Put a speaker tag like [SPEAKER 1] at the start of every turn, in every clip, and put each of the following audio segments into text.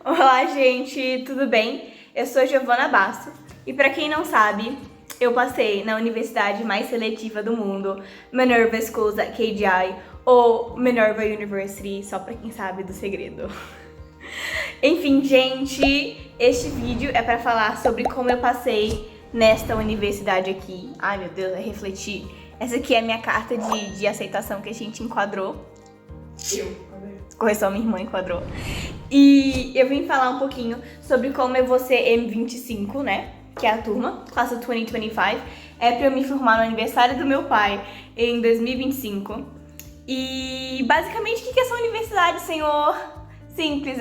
[SPEAKER 1] Olá, gente, tudo bem? Eu sou Giovana Basso e pra quem não sabe, eu passei na universidade mais seletiva do mundo, Minerva Schools at KGI, ou Minerva University, só pra quem sabe do segredo. Enfim, gente, este vídeo é pra falar sobre como eu passei nesta universidade aqui. Ai, meu Deus, é refletir. Essa aqui é a minha carta de aceitação que a gente enquadrou. Correção, minha irmã enquadrou. E eu vim falar um pouquinho sobre como eu vou ser M25, né? Que é a turma, classe 2025. É pra eu me formar no aniversário do meu pai em 2025. E basicamente, o que é essa universidade, senhor? Simples,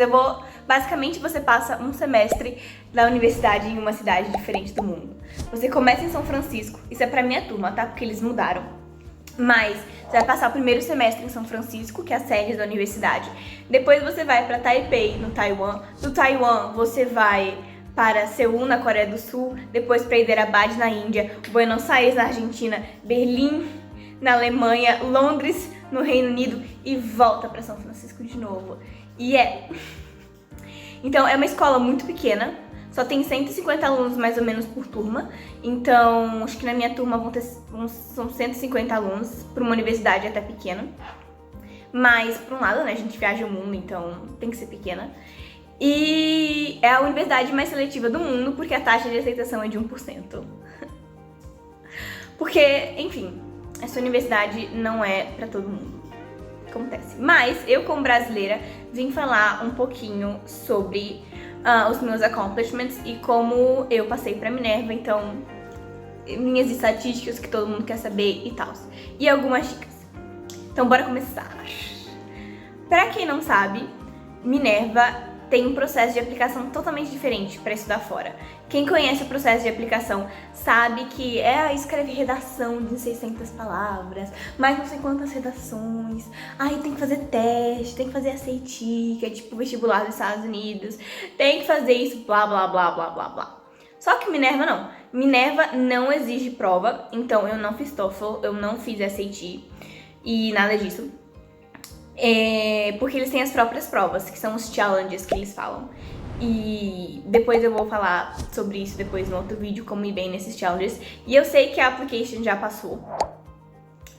[SPEAKER 1] basicamente, você passa um semestre da universidade em uma cidade diferente do mundo. Você começa em São Francisco, isso é pra minha turma, tá? Porque eles mudaram. Mas você vai passar o primeiro semestre em São Francisco, que é a sede da universidade. Depois você vai para Taipei, no Taiwan. Do Taiwan, você vai para Seul, na Coreia do Sul. Depois para Hyderabad, na Índia. Buenos Aires, na Argentina. Berlim, na Alemanha. Londres, no Reino Unido. E volta para São Francisco de novo. Então, é uma escola muito pequena. Só tem 150 alunos mais ou menos por turma, então acho que na minha turma são 150 alunos, para uma universidade até pequena. Mas, por um lado, né, a gente viaja o mundo, então tem que ser pequena. E é a universidade mais seletiva do mundo, porque a taxa de aceitação é de 1%. Porque, enfim, essa universidade não é para todo mundo. Acontece. Mas eu, como brasileira, vim falar um pouquinho sobre os meus accomplishments e como eu passei pra Minerva, então minhas estatísticas que todo mundo quer saber e tal. E algumas dicas. Então bora começar. Pra quem não sabe, Minerva tem um processo de aplicação totalmente diferente para estudar fora. Quem conhece o processo de aplicação sabe que escreve redação de 600 palavras, mais não sei quantas redações, aí tem que fazer teste, tem que fazer SAT, que é tipo vestibular dos Estados Unidos, tem que fazer isso, blá blá blá blá blá blá. Só que Minerva não. Minerva não exige prova, então eu não fiz TOEFL, eu não fiz SAT e nada disso. Porque eles têm as próprias provas, que são os challenges que eles falam. E depois eu vou falar sobre isso depois no outro vídeo, como ir bem nesses challenges. E eu sei que a application já passou,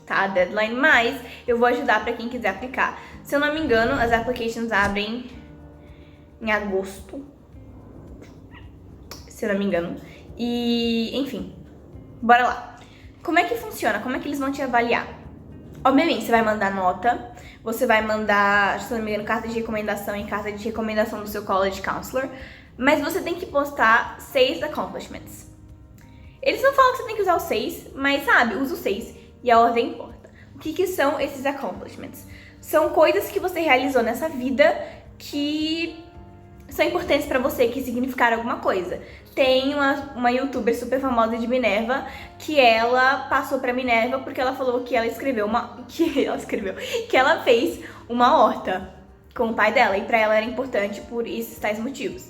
[SPEAKER 1] tá? A deadline, mas eu vou ajudar pra quem quiser aplicar. Se eu não me engano, as applications abrem em agosto. Se eu não me engano. E, enfim, bora lá. Como é que funciona? Como é que eles vão te avaliar? Obviamente, você vai mandar nota, você vai mandar, se não me engano, carta de recomendação e carta de recomendação do seu college counselor, mas você tem que postar 6 accomplishments. Eles não falam que você tem que usar os 6, mas sabe, usa os 6 e a ordem importa. O que são esses accomplishments? São coisas que você realizou nessa vida que são importantes pra você, que significaram alguma coisa. Tem uma youtuber super famosa de Minerva que ela passou pra Minerva porque ela falou que ela fez uma horta com o pai dela e pra ela era importante por esses tais motivos.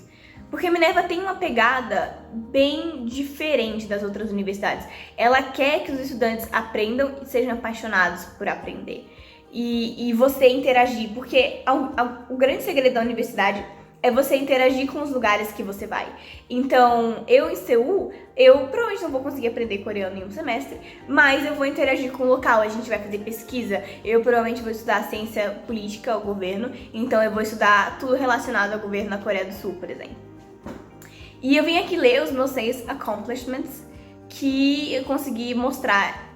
[SPEAKER 1] Porque Minerva tem uma pegada bem diferente das outras universidades. Ela quer que os estudantes aprendam e sejam apaixonados por aprender. E você interagir, porque o grande segredo da universidade é você interagir com os lugares que você vai. Então, eu em Seul, eu provavelmente não vou conseguir aprender coreano em um semestre, mas eu vou interagir com o local, a gente vai fazer pesquisa, eu provavelmente vou estudar ciência política, o governo, então eu vou estudar tudo relacionado ao governo na Coreia do Sul, por exemplo. E eu vim aqui ler os meus 6 accomplishments, que eu consegui mostrar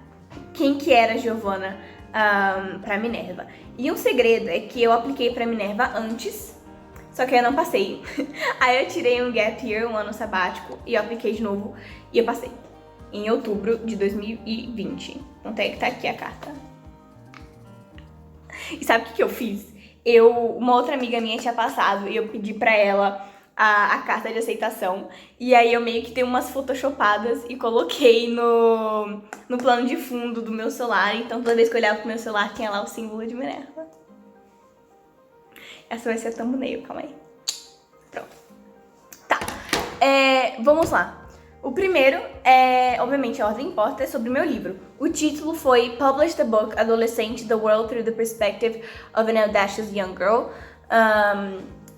[SPEAKER 1] quem que era a Giovana pra Minerva. E um segredo é que eu apliquei pra Minerva antes, só que eu não passei. Aí eu tirei um gap year, um ano sabático, e eu apliquei de novo e eu passei. Em outubro de 2020. Então tá aqui a carta. E sabe o que eu fiz? Uma outra amiga minha tinha passado e eu pedi pra ela a carta de aceitação. E aí eu meio que dei umas photoshopadas e coloquei no plano de fundo do meu celular. Então toda vez que eu olhava pro meu celular tinha lá o símbolo de Minerva. Essa vai ser a thumbnail, calma aí. Pronto. Tá. Vamos lá. O primeiro obviamente, a ordem importa, é sobre o meu livro. O título foi Publish the Book Adolescente, The World Through the Perspective of an Audacious Young Girl.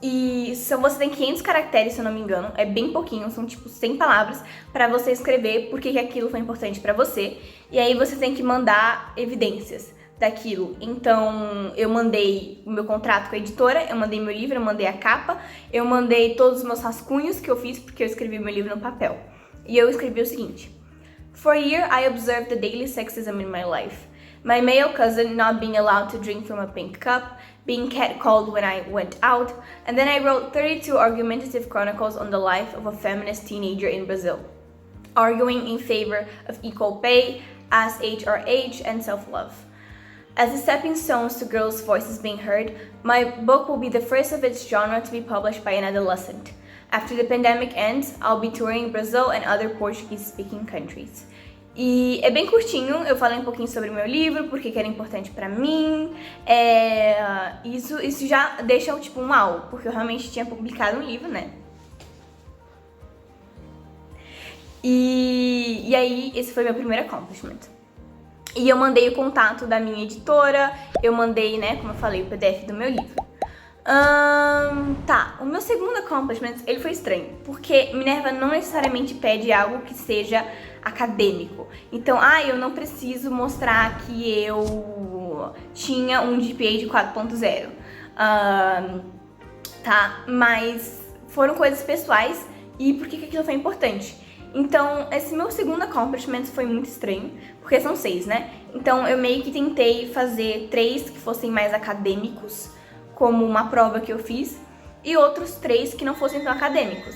[SPEAKER 1] E você tem 500 caracteres, se eu não me engano, é bem pouquinho, são tipo 100 palavras pra você escrever por que aquilo foi importante pra você. E aí você tem que mandar evidências daquilo. Então, eu mandei o meu contrato com a editora, eu mandei meu livro, eu mandei a capa, eu mandei todos os meus rascunhos que eu fiz, porque eu escrevi meu livro no papel. E eu escrevi o seguinte: For a year, I observed the daily sexism in my life. My male cousin not being allowed to drink from a pink cup, being catcalled when I went out, and then I wrote 32 argumentative chronicles on the life of a feminist teenager in Brazil, arguing in favor of equal pay, as HRH, and self-love. As a stepping stones to girls' voices being heard, my book will be the first of its genre to be published by an adolescent. After the pandemic ends, I'll be touring Brazil and other Portuguese-speaking countries. E é bem curtinho, eu falei um pouquinho sobre o meu livro, porque que era importante pra mim. Isso já deixa tipo um uau, porque eu realmente tinha publicado um livro, né? E aí, esse foi meu primeiro accomplishment. E eu mandei o contato da minha editora, eu mandei, né, como eu falei, o PDF do meu livro. Tá, o meu segundo accomplishment, ele foi estranho, porque Minerva não necessariamente pede algo que seja acadêmico. Então, eu não preciso mostrar que eu tinha um GPA de 4.0. Tá, mas foram coisas pessoais e por que aquilo foi importante? Então, esse meu segundo accomplishment foi muito estranho, porque são 6, né? Então, eu meio que tentei fazer 3 que fossem mais acadêmicos, como uma prova que eu fiz, e outros 3 que não fossem tão acadêmicos.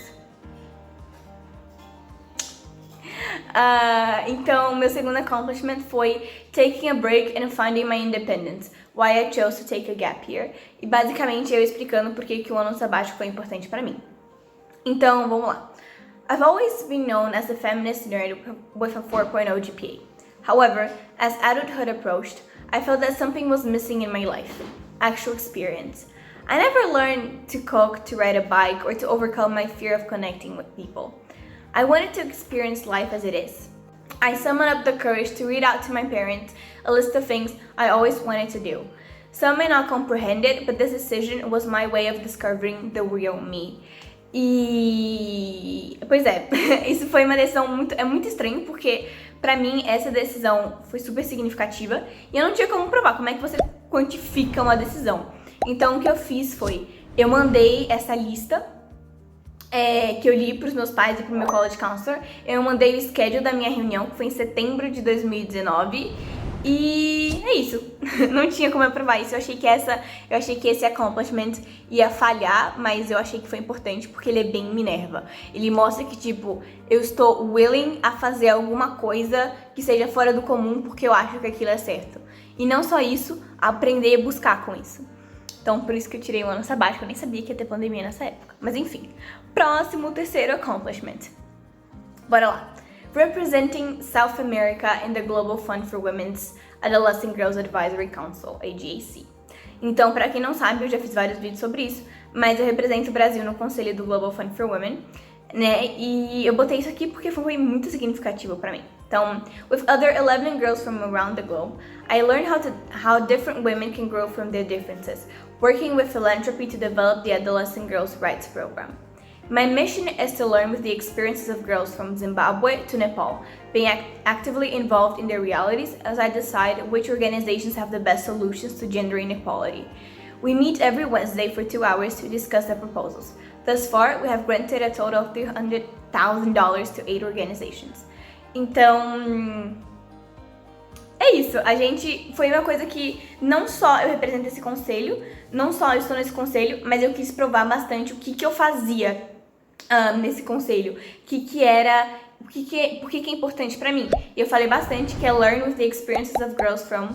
[SPEAKER 1] Então, meu segundo accomplishment foi taking a break and finding my independence, why I chose to take a gap year. E basicamente eu explicando por que o ano sabático foi importante pra mim. Então, vamos lá. I've always been known as a feminist nerd with a 4.0 GPA. However, as adulthood approached, I felt that something was missing in my life. Actual experience. I never learned to cook, to ride a bike, or to overcome my fear of connecting with people. I wanted to experience life as it is. I summoned up the courage to read out to my parents a list of things I always wanted to do. Some may not comprehend it, but this decision was my way of discovering the real me. E... Pois é, isso foi uma decisão muito estranho, porque pra mim essa decisão foi super significativa e eu não tinha como provar como é que você quantifica uma decisão. Então o que eu fiz foi, eu mandei essa lista que eu li pros meus pais e pro meu college counselor, eu mandei o schedule da minha reunião, que foi em setembro de 2019, e é isso. Não tinha como eu provar isso. Eu achei que esse accomplishment ia falhar, mas eu achei que foi importante porque ele é bem Minerva. Ele mostra que, tipo, eu estou willing a fazer alguma coisa que seja fora do comum porque eu acho que aquilo é certo. E não só isso, aprender a buscar com isso. Então, por isso que eu tirei um ano sabático. Eu nem sabia que ia ter pandemia nessa época. Mas enfim. Próximo, terceiro accomplishment. Bora lá. Representing South America in the Global Fund for Women's Adolescent Girls Advisory Council, AGAC. Então, pra quem não sabe, eu já fiz vários vídeos sobre isso, mas eu represento o Brasil no Conselho do Global Fund for Women, né? E eu botei isso aqui porque foi muito significativo pra mim. Então, with other 11 girls from around the globe, I learned how different women can grow from their differences, working with philanthropy to develop the Adolescent Girls' Rights Program. My mission is to learn with the experiences of girls from Zimbabwe to Nepal, being actively involved in their realities as I decide which organizations have the best solutions to gender inequality. We meet every Wednesday for 2 hours to discuss the proposals. Thus far, we have granted a total of $300,000 to 8 organizations. Então, é isso. Foi uma coisa que não só eu represento esse conselho, não só eu estou nesse conselho, mas eu quis provar bastante o que eu fazia nesse conselho, por que é importante pra mim. E eu falei bastante que é learn with the experiences of girls from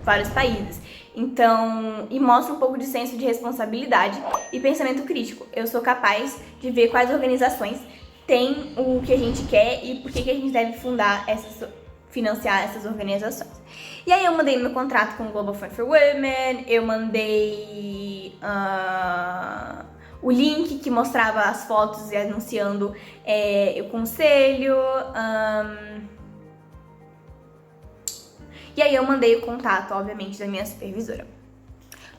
[SPEAKER 1] vários países. Então, e mostra um pouco de senso de responsabilidade e pensamento crítico. Eu sou capaz de ver quais organizações têm o que a gente quer e por que a gente deve financiar essas organizações. E aí eu mandei meu contrato com o Global Fund for Women, eu mandei o link que mostrava as fotos e anunciando o conselho. E aí eu mandei o contato, obviamente, da minha supervisora.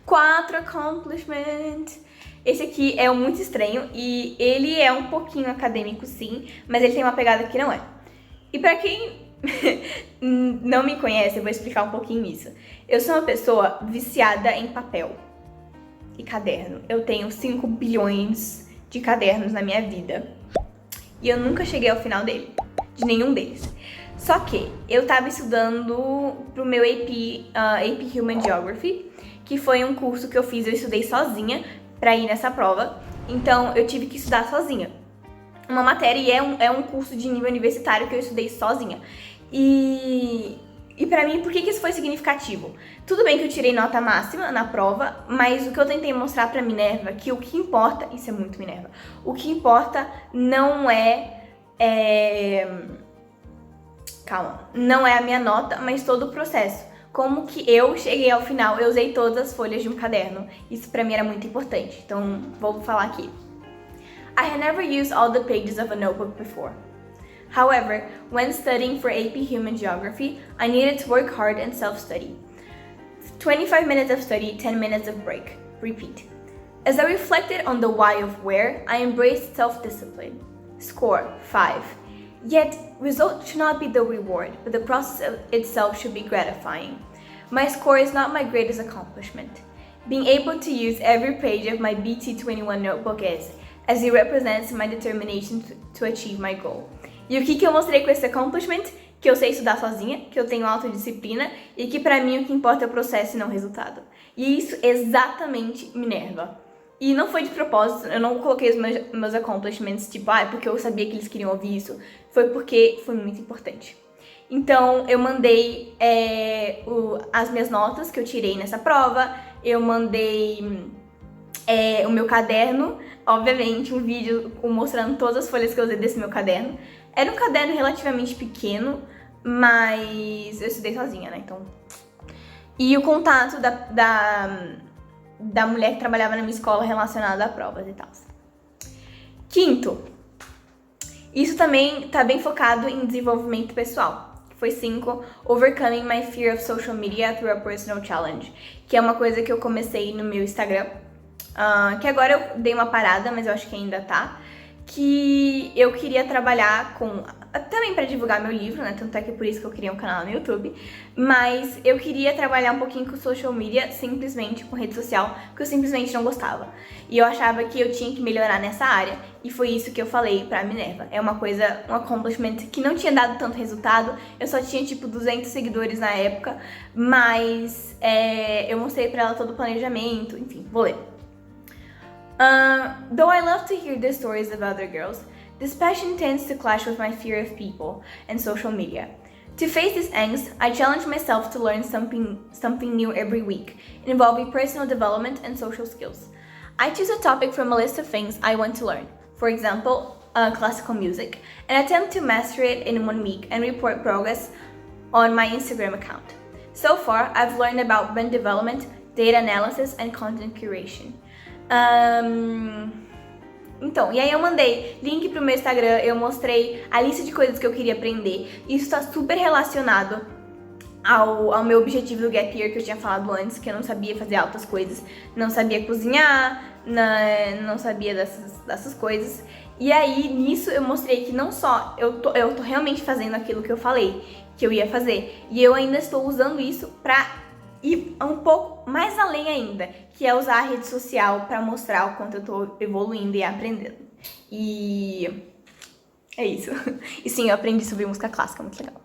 [SPEAKER 1] 4 accomplishment. Esse aqui é o Muito Estranho e ele é um pouquinho acadêmico, sim, mas ele tem uma pegada que não é. E pra quem não me conhece, eu vou explicar um pouquinho isso. Eu sou uma pessoa viciada em papel e caderno. Eu tenho 5 bilhões de cadernos na minha vida e eu nunca cheguei ao final de nenhum deles. Só que eu tava estudando pro meu AP Human Geography, que foi um curso que eu estudei sozinha pra ir nessa prova, então eu tive que estudar sozinha. Uma matéria e é um curso de nível universitário que eu estudei sozinha. E pra mim, por que isso foi significativo? Tudo bem que eu tirei nota máxima na prova, mas o que eu tentei mostrar pra Minerva é que o que importa, isso é muito Minerva, o que importa não não é a minha nota, mas todo o processo. Como que eu cheguei ao final, eu usei todas as folhas de um caderno. Isso pra mim era muito importante, então vou falar aqui. I had never used all the pages of a notebook before. However, when studying for AP Human Geography, I needed to work hard and self-study. 25 minutes of study, 10 minutes of break. Repeat. As I reflected on the why of where, I embraced self-discipline. Score 5. Yet, results should not be the reward, but the process itself should be gratifying. My score is not my greatest accomplishment. Being able to use every page of my BT21 notebook is, as it represents my determination to achieve my goal. E o que eu mostrei com esse accomplishment? Que eu sei estudar sozinha, que eu tenho autodisciplina e que pra mim o que importa é o processo e não o resultado. E isso é exatamente Minerva. E não foi de propósito, eu não coloquei os meus accomplishments tipo, porque eu sabia que eles queriam ouvir isso. Foi porque foi muito importante. Então, eu mandei as minhas notas que eu tirei nessa prova, eu mandei o meu caderno, obviamente, um vídeo mostrando todas as folhas que eu usei desse meu caderno. Era um caderno relativamente pequeno, mas eu estudei sozinha, né? Então... E o contato da mulher que trabalhava na minha escola relacionada a provas e tal. Quinto, isso também tá bem focado em desenvolvimento pessoal. Foi 5, Overcoming My Fear of Social Media Through a Personal Challenge, que é uma coisa que eu comecei no meu Instagram, que agora eu dei uma parada, mas eu acho que ainda tá, que eu queria trabalhar com, também para divulgar meu livro, né, tanto é que é por isso que eu criei um canal no YouTube, mas eu queria trabalhar um pouquinho com social media, simplesmente com rede social, porque eu simplesmente não gostava. E eu achava que eu tinha que melhorar nessa área, e foi isso que eu falei pra Minerva. É uma coisa, um accomplishment que não tinha dado tanto resultado, eu só tinha tipo 200 seguidores na época, mas eu mostrei pra ela todo o planejamento, enfim, vou ler. Though I love to hear the stories of other girls, this passion tends to clash with my fear of people and social media. To face this angst, I challenge myself to learn something new every week, involving personal development and social skills. I choose a topic from a list of things I want to learn, for example, classical music, and attempt to master it in 1 week and report progress on my Instagram account. So far, I've learned about brand development, data analysis, and content curation. Então, e aí eu mandei link pro meu Instagram, eu mostrei a lista de coisas que eu queria aprender. Isso tá super relacionado ao meu objetivo do Gap Year que eu tinha falado antes, que eu não sabia fazer altas coisas, não sabia cozinhar, não sabia dessas coisas. E aí, nisso, eu mostrei que não só eu tô realmente fazendo aquilo que eu falei que eu ia fazer, e eu ainda estou usando isso pra ir um pouco mais além ainda, que é usar a rede social pra mostrar o quanto eu tô evoluindo e aprendendo. E é isso. E sim, eu aprendi sobre música clássica, muito legal.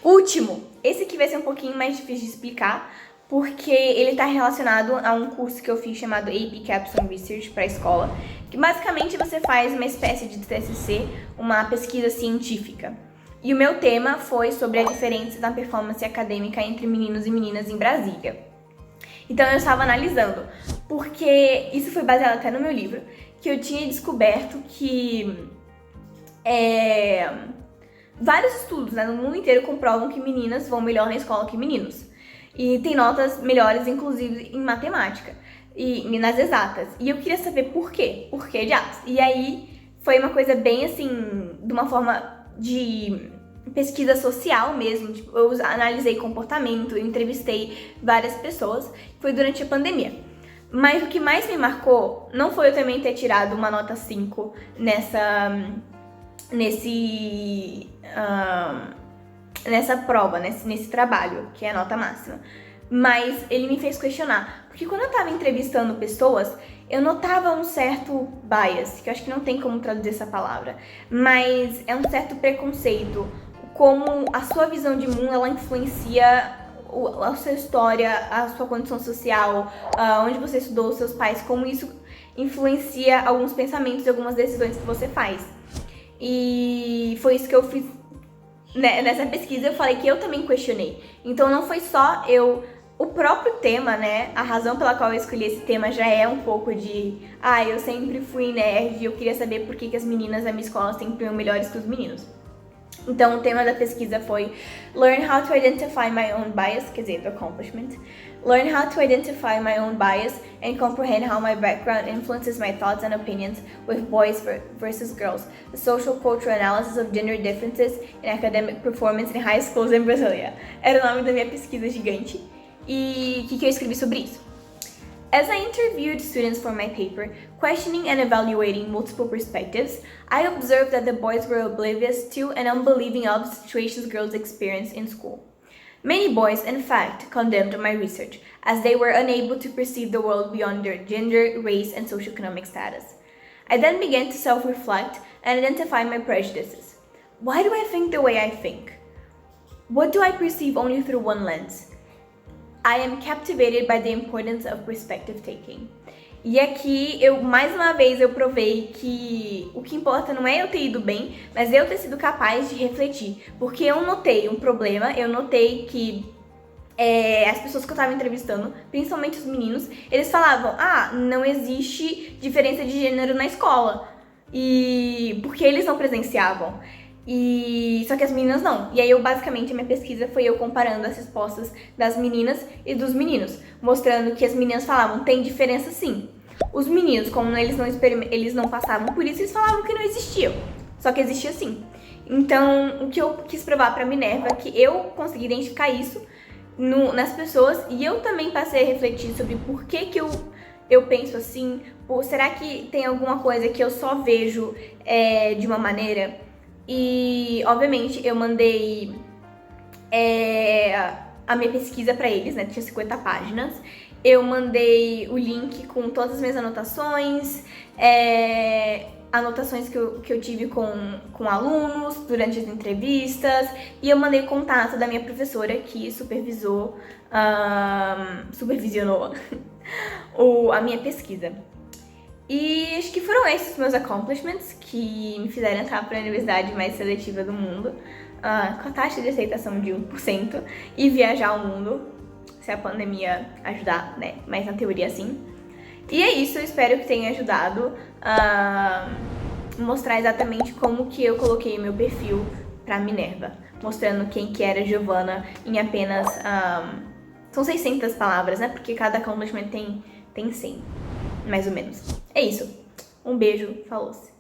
[SPEAKER 1] Último, esse aqui vai ser um pouquinho mais difícil de explicar, porque ele tá relacionado a um curso que eu fiz chamado AP Capstone Research pra escola, que basicamente você faz uma espécie de TCC, uma pesquisa científica. E o meu tema foi sobre a diferença na performance acadêmica entre meninos e meninas em Brasília. Então eu estava analisando, porque isso foi baseado até no meu livro, que eu tinha descoberto que vários estudos, né, no mundo inteiro comprovam que meninas vão melhor na escola que meninos. E tem notas melhores, inclusive, em matemática e nas exatas. E eu queria saber por quê. Por que diabos? E aí foi uma coisa bem assim, de uma forma de pesquisa social mesmo, tipo, eu analisei comportamento, eu entrevistei várias pessoas, foi durante a pandemia. Mas o que mais me marcou não foi eu também ter tirado uma nota 5 nessa prova, nesse trabalho, que é a nota máxima. Mas ele me fez questionar, porque quando eu tava entrevistando pessoas, eu notava um certo bias, que eu acho que não tem como traduzir essa palavra, mas é um certo preconceito, como a sua visão de mundo, ela influencia a sua história, a sua condição social, onde você estudou, os seus pais, como isso influencia alguns pensamentos e algumas decisões que você faz. E foi isso que eu fiz nessa pesquisa. Eu falei que eu também questionei. Então não foi só eu... O próprio tema, né, a razão pela qual eu escolhi esse tema já é um pouco de... eu sempre fui nerd e eu queria saber por que as meninas da minha escola sempre iam melhores que os meninos. Então, o tema da pesquisa foi Learn how to identify my own bias, quer dizer, do accomplishment. Learn how to identify my own bias and comprehend how my background influences my thoughts and opinions with boys versus girls. The social cultural analysis of gender differences in academic performance in high schools in Brasilia. Era o nome da minha pesquisa gigante. E o que eu escrevi sobre isso? As I interviewed students for my paper, questioning and evaluating multiple perspectives, I observed that the boys were oblivious to and unbelieving of the situations girls experience in school. Many boys, in fact, condemned my research, as they were unable to perceive the world beyond their gender, race, and socioeconomic status. I then began to self-reflect and identify my prejudices. Why do I think the way I think? What do I perceive only through one lens? I am captivated by the importance of perspective taking. E aqui, mais uma vez, eu provei que o que importa não é eu ter ido bem, mas eu ter sido capaz de refletir. Porque eu notei um problema, eu notei que as pessoas que eu tava entrevistando, principalmente os meninos, eles falavam, não existe diferença de gênero na escola. E porque eles não presenciavam. Só que as meninas não. E aí, basicamente, a minha pesquisa foi eu comparando as respostas das meninas e dos meninos, mostrando que as meninas falavam, tem diferença sim. Os meninos, como eles não passavam por isso, eles falavam que não existia. Só que existia sim. Então, o que eu quis provar pra Minerva é que eu consegui identificar isso nas pessoas, e eu também passei a refletir sobre por que eu penso assim, será que tem alguma coisa que eu só vejo de uma maneira? E, obviamente, eu mandei a minha pesquisa pra eles, né? Tinha 50 páginas. Eu mandei o link com todas as minhas anotações, anotações que eu tive com alunos durante as entrevistas. E eu mandei contato da minha professora que supervisionou a minha pesquisa. E acho que foram esses os meus accomplishments que me fizeram entrar para a universidade mais seletiva do mundo, com a taxa de aceitação de 1%, e viajar ao mundo, se a pandemia ajudar, né? Mas na teoria sim. E é isso, eu espero que tenha ajudado a mostrar exatamente como que eu coloquei o meu perfil para Minerva, mostrando quem que era Giovanna em apenas... são 600 palavras, né? Porque cada accomplishment tem 100, mais ou menos. É isso. Um beijo, falou-se.